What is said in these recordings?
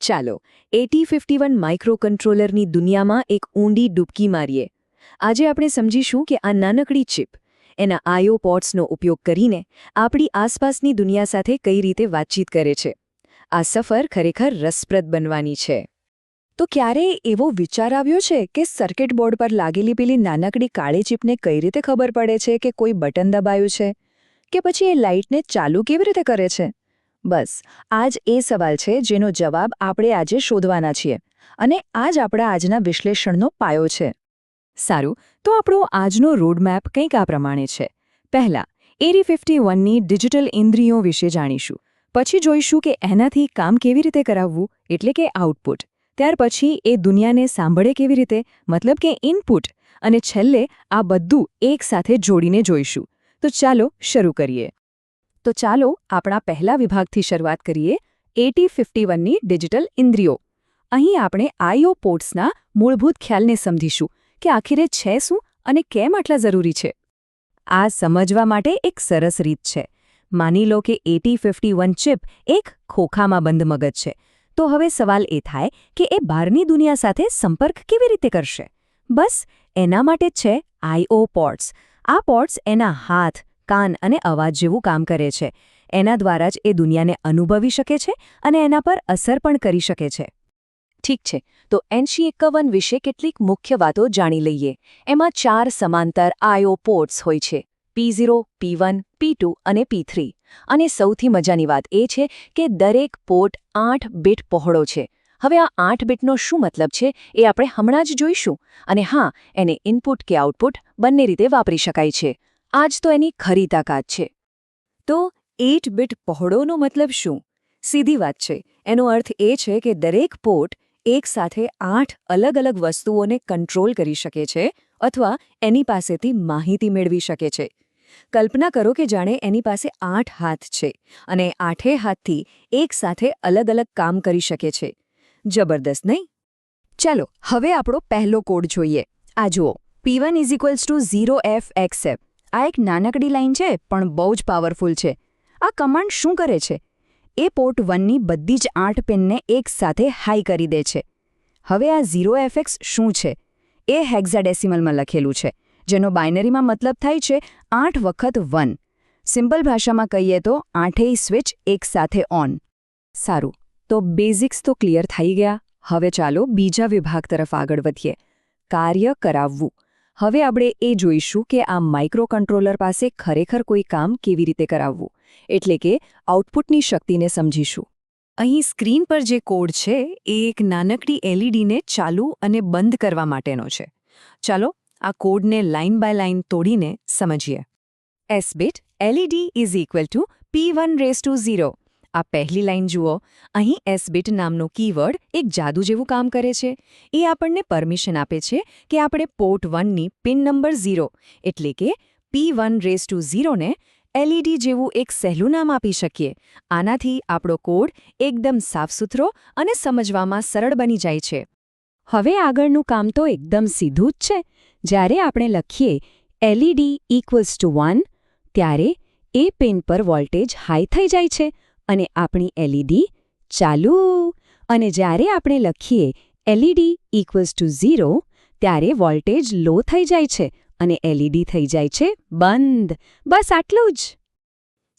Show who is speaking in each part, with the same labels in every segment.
Speaker 1: ચાલો 8051 માઇક્રોકન્ટ્રોલરની દુનિયામાં એક ઊંડી ડૂબકી મારીએ. આજે આપણે સમજીશું કે આ નાનકડી ચિપ એના આઈઓ પોર્ટ્સનો ઉપયોગ કરીને આપણી આસપાસની દુનિયા સાથે કઈ રીતે વાતચીત કરે છે. આ સફર ખરેખર રસપ્રદ બનવાની છે. તો ક્યારેય એવો વિચાર આવ્યો છે કે સર્કિટ બોર્ડ પર લાગેલી પેલી નાનકડી કાળી ચિપને કઈ રીતે ખબર પડે છે કે કોઈ બટન દબાયું છે કે પછી એ લાઇટને ચાલુ કેવી રીતે કરે છે? બસ આ જ એ સવાલ છે જેનો જવાબ આપણે આજે શોધવાના છીએ, અને આ જ આપણા આજના વિશ્લેષણનો પાયો છે. સારું, તો આપણો આજનો રોડમેપ કંઈક આ પ્રમાણે છે. પહેલા 8051ની ડિજિટલ ઇન્દ્રિયો વિશે જાણીશું. પછી જોઈશું કે એનાથી કામ કેવી રીતે કરાવવું, એટલે કે આઉટપુટ. ત્યાર પછી એ દુનિયાને સાંભળે કેવી રીતે, મતલબ કે ઇનપુટ. અને છેલ્લે આ બધું એકસાથે જોડીને જોઈશું. તો ચાલો શરૂ કરીએ. તો ચાલો આપણા પહેલા વિભાગથી શરૂઆત કરીએ, 8051ની ડિજિટલ ઇન્દ્રિયો. અહીં આપણે આઈઓ પોર્ટ્સના મૂળભૂત ખ્યાલને સમજીશું કે આખરે છે શું અને કેમ આટલા જરૂરી છે. આ સમજવા માટે એક સરસ રીત છે. માની લો કે 8051 ચિપ એક ખોખામાં બંધ મગજ છે. તો હવે સવાલ એ થાય કે એ બહારની દુનિયા સાથે સંપર્ક કેવી રીતે કરશે? બસ એના માટે જ છે આઈઓ પોર્ટ્સ. આ પોર્ટ્સ એના હાથ, કાન અને અવાજ જેવું કામ કરે છે. એના દ્વારા જ એ દુનિયાને અનુભવી શકે છે અને એના પર અસર પણ કરી શકે છે. ઠીક છે, તો 8051 વિશે કેટલીક મુખ્ય વાતો જાણી લઈએ. એમાં 4 સમાંતર આઈઓ પોર્ટ્સ હોય છે: P0, P1, P2 અને P3. અને સૌથી મજાની વાત એ છે કે દરેક પોર્ટ 8 બીટ પહોળો છે. હવે આ 8 બીટનો શું મતલબ છે એ આપણે હમણાં જ જોઈશું. અને હા, એને ઇનપુટ કે આઉટપુટ બંને રીતે વાપરી શકાય છે. આ જ તો એની ખરી તાકાત છે. તો 8 બીટ પહોળોનો મતલબ શું? સીધી વાત છે. એનો અર્થ એ છે કે દરેક પોર્ટ એકસાથે 8 અલગ અલગ વસ્તુઓને કંટ્રોલ કરી શકે છે અથવા એની પાસેથી માહિતી મેળવી શકે છે. કલ્પના કરો કે જાણે એની પાસે 8 હાથ છે અને 8 હાથથી એકસાથે અલગ અલગ કામ કરી શકે છે. જબરદસ્ત નહીં? ચાલો હવે આપણો પહેલો કોડ જોઈએ. આ જુઓ, P1 = 0FXF. આ એક નાનકડી લાઈન છે પણ બહુ જ પાવરફુલ છે. આ કમાન્ડ શું કરે છે? એ પોર્ટ 1ની બધી જ 8 પિનને એકસાથે હાઈ કરી દે છે. હવે આ 0FX શું છે? એ હેક્સાડેસિમલમાં લખેલું છે, જેનો બાઇનરીમાં મતલબ થાય છે 8 વખત 1. સિમ્પલ ભાષામાં કહીએ તો 8 સ્વિચ એકસાથે ઓન. સારું, તો બેઝિક્સ તો ક્લિયર થઈ ગયા. હવે ચાલો બીજા વિભાગ તરફ આગળ વધીએ. કાર્ય કરાવવું. હવે આપણે એ જોઈશું કે આ માઇક્રોકન્ટ્રોલર પાસે ખરેખર કોઈ કામ કેવી રીતે કરાવવું, એટલે કે આઉટપુટની શક્તિને સમજીશું. અહીં સ્ક્રીન પર જે કોડ છે એ એક નાનકડી એલઈડીને ચાલુ અને બંધ કરવા માટેનો છે. ચાલો આ કોડને લાઇન બાય લાઇન તોડીને સમજીએ. S bit LED = P1⁻0. આ પહેલી લાઈન જુઓ. અહીં S બીટ નામનો કીવર્ડ એક જાદુ જેવું કામ કરે છે. એ આપણને પરમિશન આપે છે કે આપણે પોર્ટ 1ની પિન નંબર 0 એટલે કે P1⁻0 ને LED જેવું એક સહેલું નામ આપી શકીએ. આનાથી આપણો કોડ એકદમ સાફસૂથરો અને સમજવામાં સરળ બની જાય છે. હવે આગળનું કામ તો એકદમ સીધું જ છે. જ્યારે આપણે લખીએ LED = 1, ત્યારે એ પિન પર વોલ્ટેજ હાઈ થઈ જાય છે અને આપણી LED ચાલુ. અને જ્યારે આપણે લખીએ LED = 0, ત્યારે વોલ્ટેજ લો થઈ જાય છે અને LED થઈ જાય છે બંધ. બસ આટલું જ.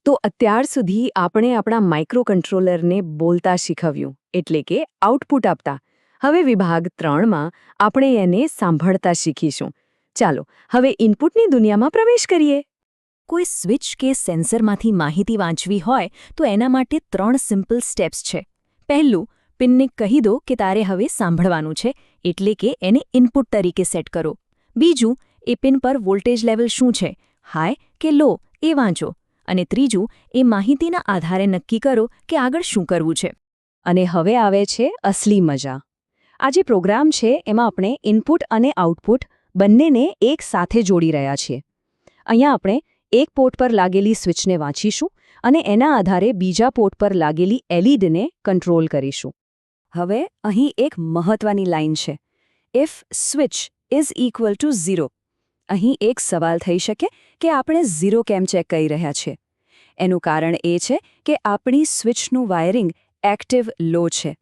Speaker 1: તો અત્યાર સુધી આપણે આપણા માઇક્રોકન્ટ્રોલરને બોલતા શીખવ્યું, એટલે કે આઉટપુટ આપતા. હવે વિભાગ 3માં આપણે એને સાંભળતા શીખીશું. ચાલો હવે ઇનપુટની દુનિયામાં પ્રવેશ કરીએ. કોઈ સ્વિચ કે સેન્સરમાંથી માહિતી વાંચવી હોય તો એના માટે 3 સિમ્પલ સ્ટેપ્સ છે. પહેલું, પિનને કહી દો કે તારે હવે સાંભળવાનું છે, એટલે કે એને ઇનપુટ તરીકે સેટ કરો. બીજું, એ પિન પર વોલ્ટેજ લેવલ શું છે, હાઈ કે લો, એ વાંચો. અને ત્રીજું, એ માહિતીના આધારે નક્કી કરો કે આગળ શું કરવું છે. અને હવે આવે છે અસલી મજા. આ જે પ્રોગ્રામ છે એમાં આપણે ઇનપુટ અને આઉટપુટ બંનેને એક સાથે જોડી રહ્યા છીએ. અહીંયા આપણે એક પોર્ટ પર લાગેલી સ્વિચને વાંચીશું અને એના આધારે બીજા પોર્ટ પર લાગેલી એલઈડીને કંટ્રોલ કરીશું. હવે અહીં એક મહત્વની લાઈન છે. If switch is equal to 0. અહીં એક સવાલ થઈ શકે કે આપણે 0 કેમ ચેક કરી રહ્યા છીએ? એનું કારણ એ છે કે આપણી સ્વિચનું વાયરિંગ એક્ટિવ લો છે.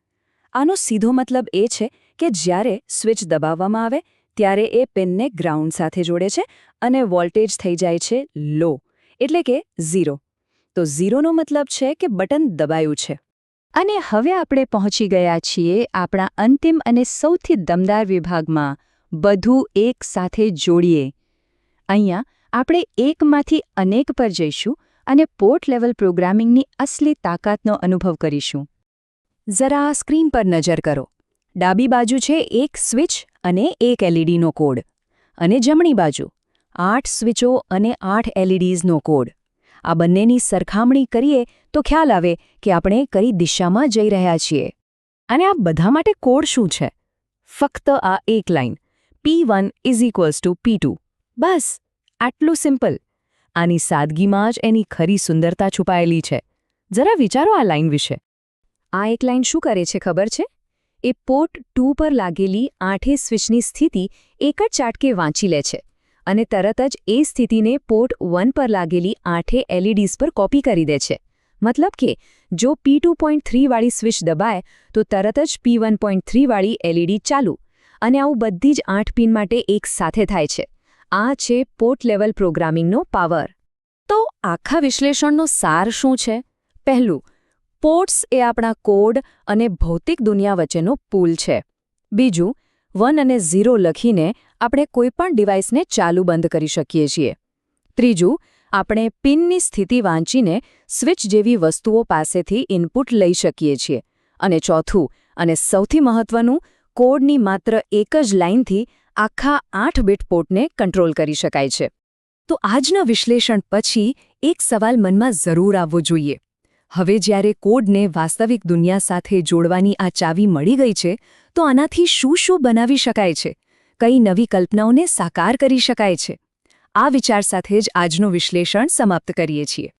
Speaker 2: આનો સીધો મતલબ એ છે કે જ્યારે સ્વિચ દબાવવામાં આવે ત્યારે એ પિનને ગ્રાઉન્ડ સાથે જોડે છે અને વોલ્ટેજ થઈ જાય છે લો, એટલે કે 0. તો 0નો મતલબ છે કે બટન દબાયું છે. અને હવે આપણે પહોંચી ગયા છીએ આપણા અંતિમ અને સૌથી દમદાર વિભાગમાં, બધું એક સાથે જોડીએ. અહીંયા આપણે એકમાંથી અનેક પર જઈશું અને પોર્ટ લેવલ પ્રોગ્રામિંગની અસલી તાકાતનો અનુભવ કરીશું.
Speaker 1: જરા આ સ્ક્રીન પર નજર કરો. ડાબી બાજુ છે એક સ્વિચ અને એક એલઈડીનો કોડ, અને જમણી બાજુ 8 સ્વિચો અને 8 એલઈડીઝનો કોડ. આ બંનેની સરખામણી કરીએ તો ખ્યાલ આવે કે આપણે કઈ દિશામાં જઈ રહ્યા છીએ. અને આ બધા માટે કોડ શું છે? ફક્ત આ એક લાઇન, P1 = P2. બસ, આટલું સિમ્પલ. આની સાદગીમાં જ એની ખરી સુંદરતા છુપાયેલી છે. જરા વિચારો આ લાઇન વિશે. આ એક લાઇન શું કરે છે ખબર છે? એ પોર્ટ 2 પર લાગેલી 8 સ્વિચની સ્થિતિ એક જ ચાટકે વાંચી લે છે અને તરત જ એ સ્થિતિને પોર્ટ 1 પર લાગેલી 8 એલઈડીઝ પર કોપી કરી દે છે. મતલબ કે જો P2.3 વાળી સ્વિચ દબાય તો તરત જ P1.3 વાળી એલઈડી ચાલુ, અને આવું બધી જ 8 પિન માટે એક સાથે થાય છે. આ છે પોર્ટ લેવલ પ્રોગ્રામિંગનો પાવર. તો આખા વિશ્લેષણનો સાર શું છે? પહેલું, પોર્ટ્સ એ આપણા કોડ અને ભૌતિક દુનિયા વચ્ચેનો પુલ છે. બીજું, 1 અને 0 લખીને આપણે કોઈપણ ડિવાઇસને ચાલુ બંધ કરી શકીએ છીએ. ત્રીજું, આપણે પિનની સ્થિતિ વાંચીને સ્વિચ જેવી વસ્તુઓ પાસેથી ઇનપુટ લઈ શકીએ છીએ. અને ચોથું, અને સૌથી મહત્વનું, કોડની માત્ર એક જ લાઇનથી આખા 8 બીટ પોર્ટને કંટ્રોલ કરી શકાય છે. તો આજના વિશ્લેષણ પછી એક સવાલ મનમાં જરૂર આવવો જોઈએ. હવે જ્યારે કોડને વાસ્તવિક દુનિયા સાથે જોડવાની આ ચાવી મળી ગઈ છે, તો આનાથી શું બનાવી શકાય છે? કઈ નવી કલ્પનાઓને સાકાર કરી શકાય છે? આ વિચાર સાથે જ આજનું વિશ્લેષણ સમાપ્ત કરીએ છીએ.